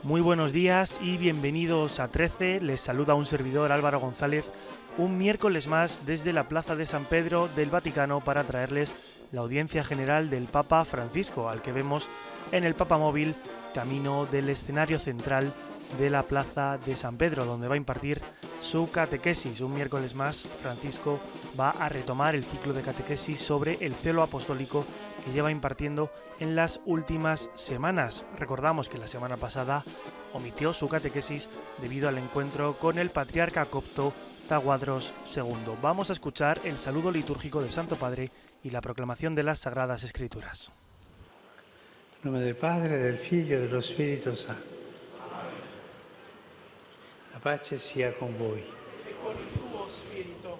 Muy buenos días y bienvenidos a 13. Les saluda un servidor, Álvaro González, un miércoles más desde la Plaza de San Pedro del Vaticano para traerles la audiencia general del Papa Francisco, al que vemos en el Papamóvil, camino del escenario central de la Plaza de San Pedro, donde va a impartir su catequesis. Un miércoles más, Francisco va a retomar el ciclo de catequesis sobre el celo apostólico que lleva impartiendo en las últimas semanas. Recordamos que la semana pasada omitió su catequesis debido al encuentro con el patriarca copto Tawadros II. Vamos a escuchar el saludo litúrgico del Santo Padre y la proclamación de las Sagradas Escrituras. En nombre del Padre, del Figlio e dello Spirito Santo. La pace sia con voi. E con il tuo spirito.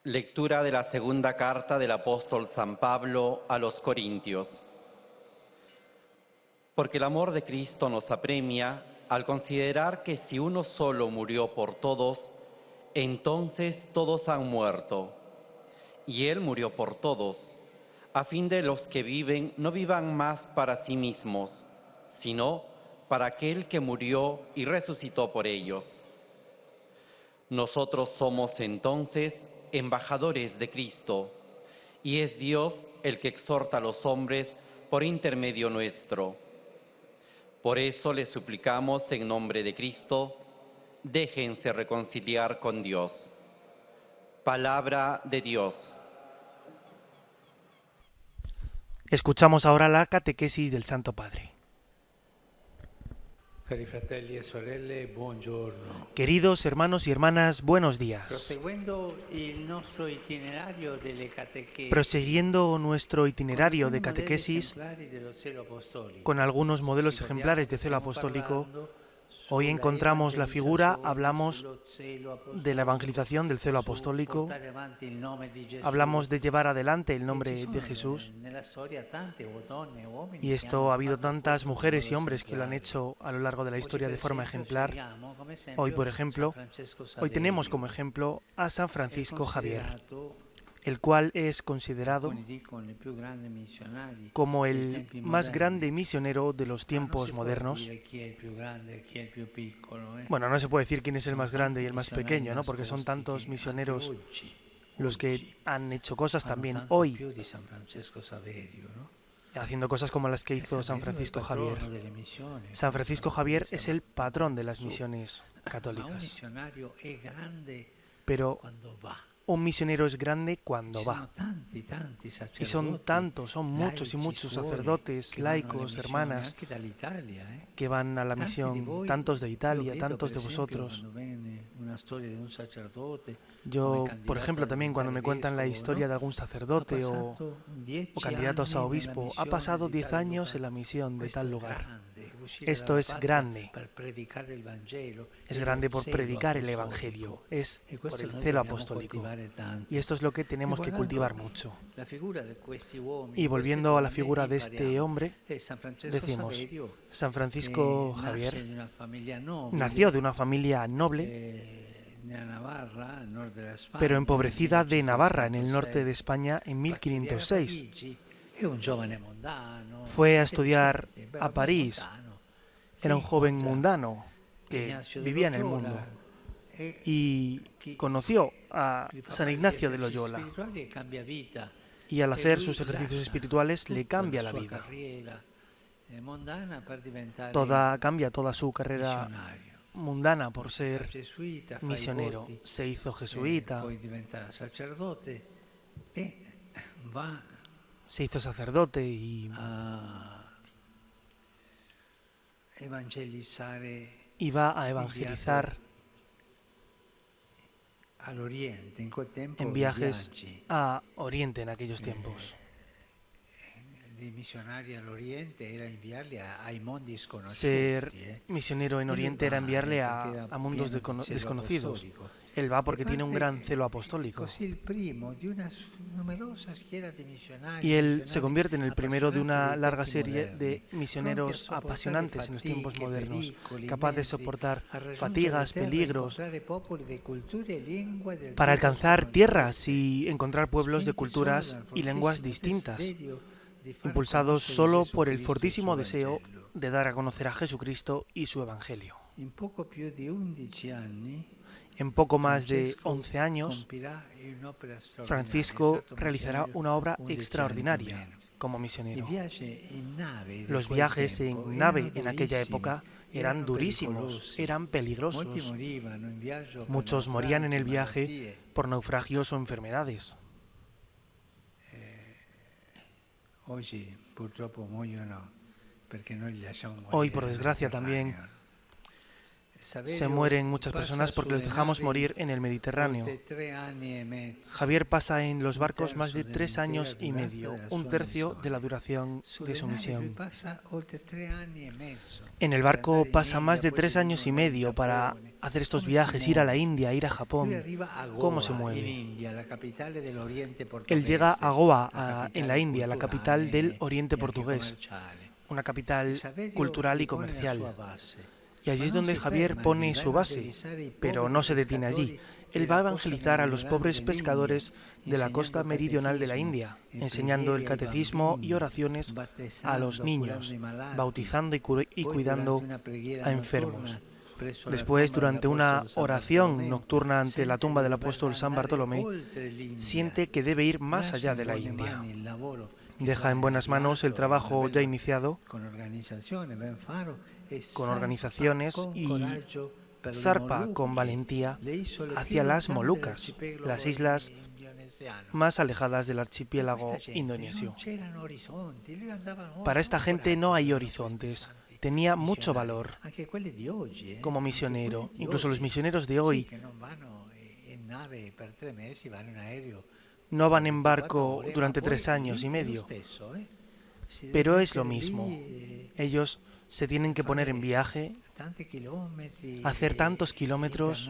Lectura de la segunda carta del apóstol San Pablo a los Corintios. Porque el amor de Cristo nos apremia al considerar que si uno solo murió por todos, entonces todos han muerto. Y Él murió por todos, a fin de los que viven no vivan más para sí mismos, sino para aquel que murió y resucitó por ellos. Nosotros somos entonces embajadores de Cristo, y es Dios el que exhorta a los hombres por intermedio nuestro. Por eso les suplicamos en nombre de Cristo, déjense reconciliar con Dios. Palabra de Dios. Escuchamos ahora la catequesis del Santo Padre. Cari fratelli e sorelle, buongiorno. Queridos hermanos y hermanas, buenos días. Prosiguiendo nuestro itinerario de catequesis con algunos modelos ejemplares de celo apostólico, hoy encontramos la figura, hablamos de la evangelización del celo apostólico, hablamos de llevar adelante el nombre de Jesús, y esto ha habido tantas mujeres y hombres que lo han hecho a lo largo de la historia de forma ejemplar. Hoy, por ejemplo, hoy tenemos como ejemplo a San Francisco Javier, el cual es considerado como el más grande misionero de los tiempos modernos. Bueno, no se puede decir quién es el más grande y el más pequeño, ¿no? Porque son tantos misioneros los que han hecho cosas también hoy, haciendo cosas como las que hizo San Francisco Javier. San Francisco Javier es el patrón de las misiones católicas. Pero un misionero es grande cuando va. Y son tantos, son muchos y muchos sacerdotes, laicos, hermanas, que van a la misión, tantos de Italia, tantos de vosotros. Yo, por ejemplo, también cuando me cuentan la historia de algún sacerdote o candidatos a obispo, ha pasado 10 años en la misión de tal lugar. Esto es grande. Es grande por predicar el Evangelio, es por el celo apostólico. Y esto es lo que tenemos que cultivar mucho. Y volviendo a la figura de este hombre, decimos, San Francisco Javier nació de una familia noble, pero empobrecida de Navarra, en el norte de España, en 1506. Fue a estudiar a París. Era un joven mundano que vivía en el mundo y conoció a San Ignacio de Loyola, y al hacer sus ejercicios espirituales le cambia la vida. Cambia toda su carrera mundana por ser misionero. Se hizo jesuita, se hizo sacerdote y va a evangelizar en viajes a Oriente en aquellos tiempos. Ser misionero en Oriente era enviarle a mundos desconocidos. Él va porque tiene un gran celo apostólico. Y él se convierte en el primero de una larga serie de misioneros apasionantes en los tiempos modernos, capaces de soportar fatigas, peligros, para alcanzar tierras y encontrar pueblos de culturas y lenguas distintas. impulsados solo por el fortísimo deseo de dar a conocer a Jesucristo y su Evangelio. In poco più di 11 anni, En poco más de 11 años, Francisco realizará una obra extraordinaria como misionero. Los viajes en nave en aquella época eran durísimos, eran peligrosos. Muchos morían en el viaje por naufragios o enfermedades. Hoy, por desgracia, también se mueren muchas personas porque los dejamos morir en el Mediterráneo. Javier pasa en los barcos más de 3 años y medio, un tercio de la duración de su misión. En el barco pasa más de 3 años y medio para hacer estos viajes, ir a la India, ir a Japón. ¿Cómo se mueve? Él llega a Goa, en la India, la capital del Oriente portugués, una capital cultural y comercial. Y allí es donde Javier pone su base, pero no se detiene allí. Él va a evangelizar a los pobres pescadores de la costa meridional de la India, enseñando el catecismo y oraciones a los niños, bautizando y cuidando a enfermos. Después, durante una oración nocturna ante la tumba del apóstol San Bartolomé, siente que debe ir más allá de la India. Deja en buenas manos el trabajo ya iniciado, con organizaciones, y zarpa con valentía hacia las Molucas, las islas más alejadas del archipiélago indonesio. Para esta gente no hay horizontes. Tenía mucho valor como misionero. Incluso los misioneros de hoy no van en barco durante 3 años y medio, pero es lo mismo. Ellos se tienen que poner en viaje, hacer tantos kilómetros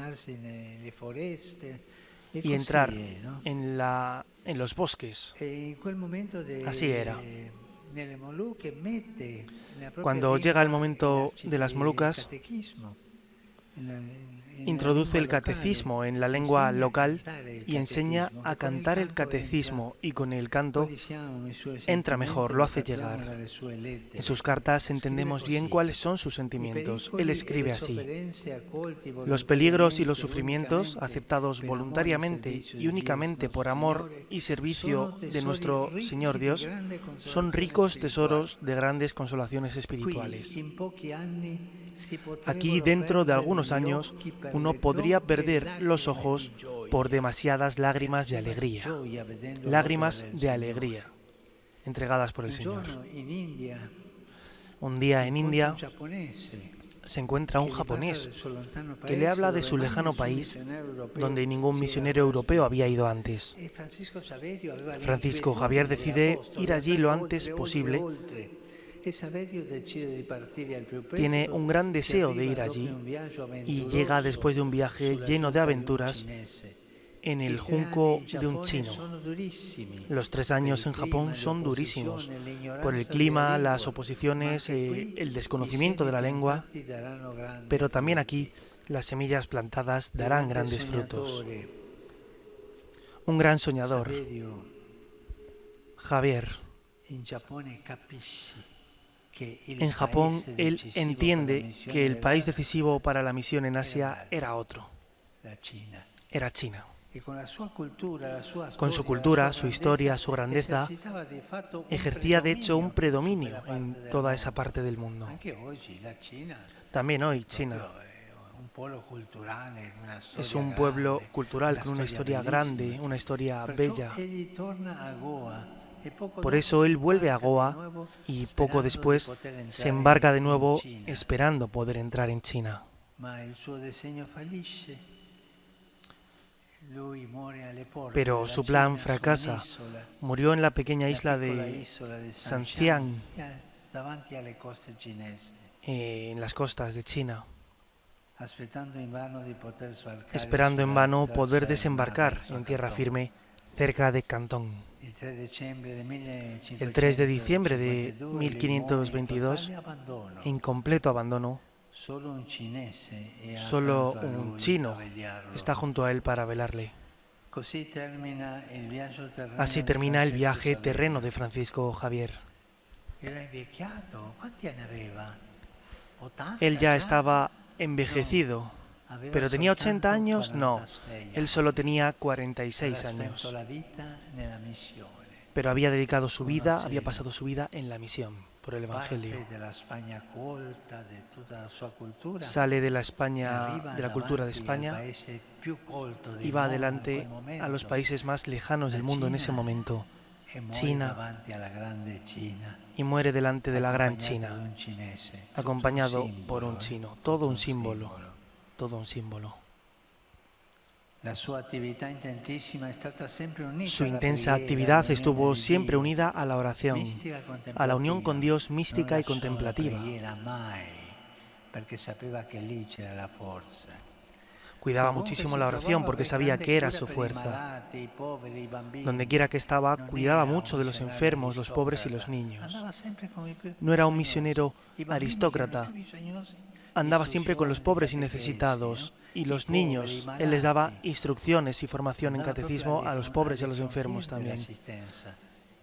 y entrar en los bosques. Así era. Cuando llega el momento de las Molucas, introduce el catecismo en la lengua local y enseña a cantar el catecismo, y con el canto entra mejor, lo hace llegar. En sus cartas entendemos bien cuáles son sus sentimientos. Él escribe así: los peligros y los sufrimientos, aceptados voluntariamente y únicamente por amor y servicio de nuestro Señor Dios, son ricos tesoros de grandes consolaciones espirituales. Aquí, dentro de algunos años, uno podría perder los ojos por demasiadas lágrimas de alegría, entregadas por el Señor. Un día en India se encuentra un japonés que le habla de su lejano país, donde ningún misionero europeo había ido antes. Francisco Javier decide ir allí lo antes posible. Tiene un gran deseo de ir allí y llega después de un viaje lleno de aventuras en el junco de un chino. Los 3 años en Japón son durísimos por el clima, las oposiciones, el desconocimiento de la lengua, pero también aquí las semillas plantadas darán grandes frutos. Un gran soñador, Javier. En Japón, él entiende que el país decisivo para la misión en Asia era otro, era China. Con su cultura, su historia, su grandeza, ejercía de hecho un predominio en toda esa parte del mundo. También hoy China es un pueblo cultural con una historia grande, una historia bella. Por eso él vuelve a Goa y poco después se embarca de nuevo, esperando poder entrar en China. Pero su plan fracasa. Murió en la pequeña isla de Sanxiang, en las costas de China, esperando en vano poder desembarcar en tierra firme cerca de Cantón. El 3 de diciembre de 1522, en completo abandono, solo un chino está junto a él para velarle. Así termina el viaje terreno de Francisco Javier. Él ya estaba envejecido, pero tenía 80 años, no, él solo tenía 46 años. Pero había dedicado su vida, había pasado su vida en la misión por el Evangelio. Sale de la España, de la cultura de España, y va adelante a los países más lejanos del mundo en ese momento, China, y muere delante de la gran China, acompañado por un chino, todo un símbolo, todo un símbolo. Su intensa actividad estuvo siempre unida a la oración, a la unión con Dios mística y contemplativa. Cuidaba muchísimo la oración porque sabía que era su fuerza. Donde quiera que estaba, cuidaba mucho de los enfermos, los pobres y los niños. No era un misionero aristócrata. Andaba siempre con los pobres y necesitados, y los niños, él les daba instrucciones y formación en catecismo a los pobres y a los enfermos también.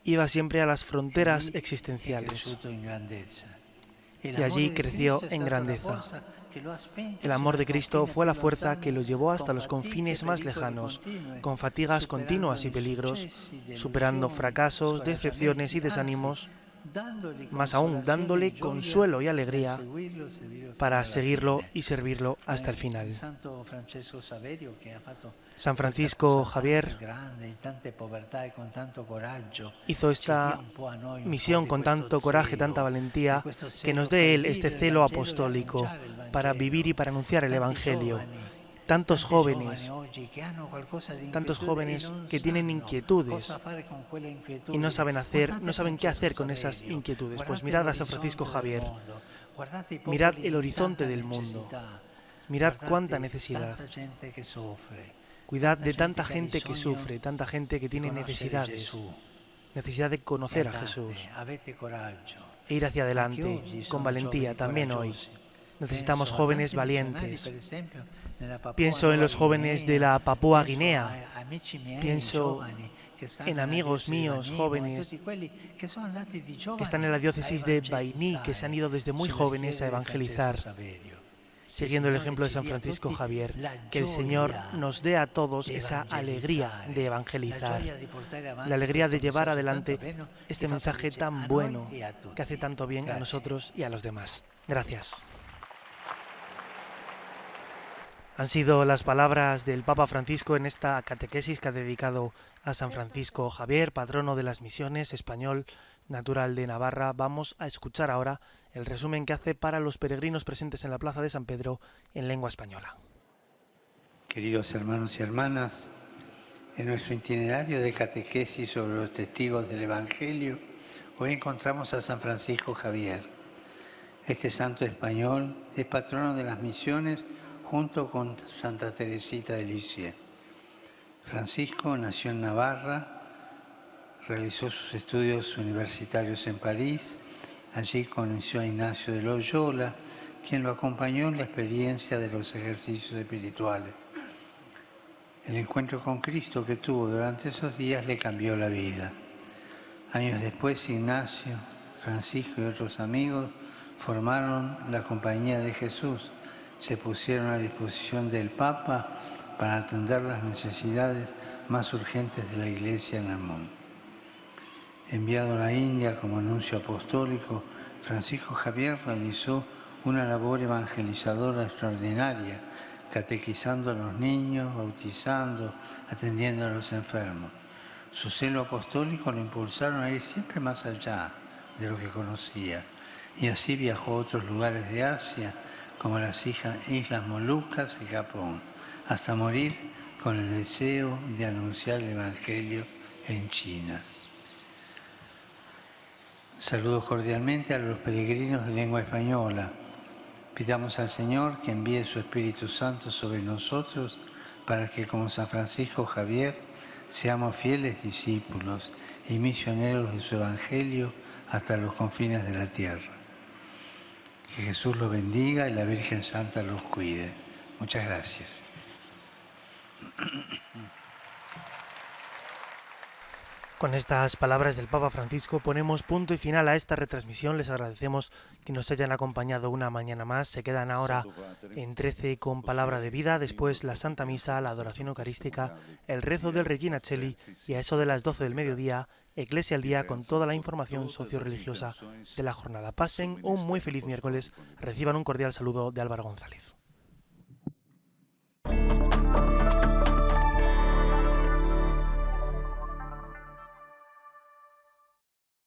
Iba siempre a las fronteras existenciales, y allí creció en grandeza. El amor de Cristo fue la fuerza que lo llevó hasta los confines más lejanos, con fatigas continuas y peligros, superando fracasos, decepciones y desánimos, más aún dándole consuelo y alegría para seguirlo y servirlo hasta el final. San Francisco Javier hizo esta misión con tanto coraje, tanta valentía, que nos dé Él este celo apostólico para vivir y para anunciar el Evangelio. Tantos jóvenes que tienen inquietudes y no saben qué hacer con esas inquietudes. Pues mirad a San Francisco Javier, mirad el horizonte del mundo, mirad cuánta necesidad. Cuidad de tanta gente que sufre, tanta gente que tiene necesidades, necesidad de conocer a Jesús e ir hacia adelante con valentía también hoy. Necesitamos jóvenes valientes. Pienso en los jóvenes de la Papúa Guinea, pienso en amigos míos jóvenes que están en la diócesis de Bainí, que se han ido desde muy jóvenes a evangelizar, siguiendo el ejemplo de San Francisco Javier. Que el Señor nos dé a todos esa alegría de evangelizar, la alegría de llevar adelante este mensaje tan bueno que hace tanto bien a nosotros y a los demás. Gracias. Han sido las palabras del Papa Francisco en esta catequesis que ha dedicado a San Francisco Javier, patrono de las misiones, español, natural de Navarra. Vamos a escuchar ahora el resumen que hace para los peregrinos presentes en la Plaza de San Pedro en lengua española. Queridos hermanos y hermanas, en nuestro itinerario de catequesis sobre los testigos del Evangelio, hoy encontramos a San Francisco Javier. Este santo español es patrono de las misiones junto con Santa Teresita de Lisieux. Francisco nació en Navarra, realizó sus estudios universitarios en París. Allí conoció a Ignacio de Loyola, quien lo acompañó en la experiencia de los ejercicios espirituales. El encuentro con Cristo que tuvo durante esos días le cambió la vida. Años después, Ignacio, Francisco y otros amigos formaron la Compañía de Jesús. Se pusieron a disposición del Papa para atender las necesidades más urgentes de la Iglesia en el mundo. Enviado a la India como nuncio apostólico, Francisco Javier realizó una labor evangelizadora extraordinaria, catequizando a los niños, bautizando, atendiendo a los enfermos. Su celo apostólico lo impulsaron a ir siempre más allá de lo que conocía, y así viajó a otros lugares de Asia, como las Islas Molucas y Japón, hasta morir con el deseo de anunciar el Evangelio en China. Saludo cordialmente a los peregrinos de lengua española. Pidamos al Señor que envíe su Espíritu Santo sobre nosotros para que, como San Francisco Javier, seamos fieles discípulos y misioneros de su Evangelio hasta los confines de la tierra. Que Jesús los bendiga y la Virgen Santa los cuide. Muchas gracias. Con estas palabras del Papa Francisco ponemos punto y final a esta retransmisión. Les agradecemos que nos hayan acompañado una mañana más. Se quedan ahora en 13 con Palabra de Vida, después la Santa Misa, la adoración eucarística, el rezo del Regina Coeli y a eso de las 12 del mediodía, Iglesia al Día con toda la información socio-religiosa de la jornada. Pasen un muy feliz miércoles. Reciban un cordial saludo de Álvaro González.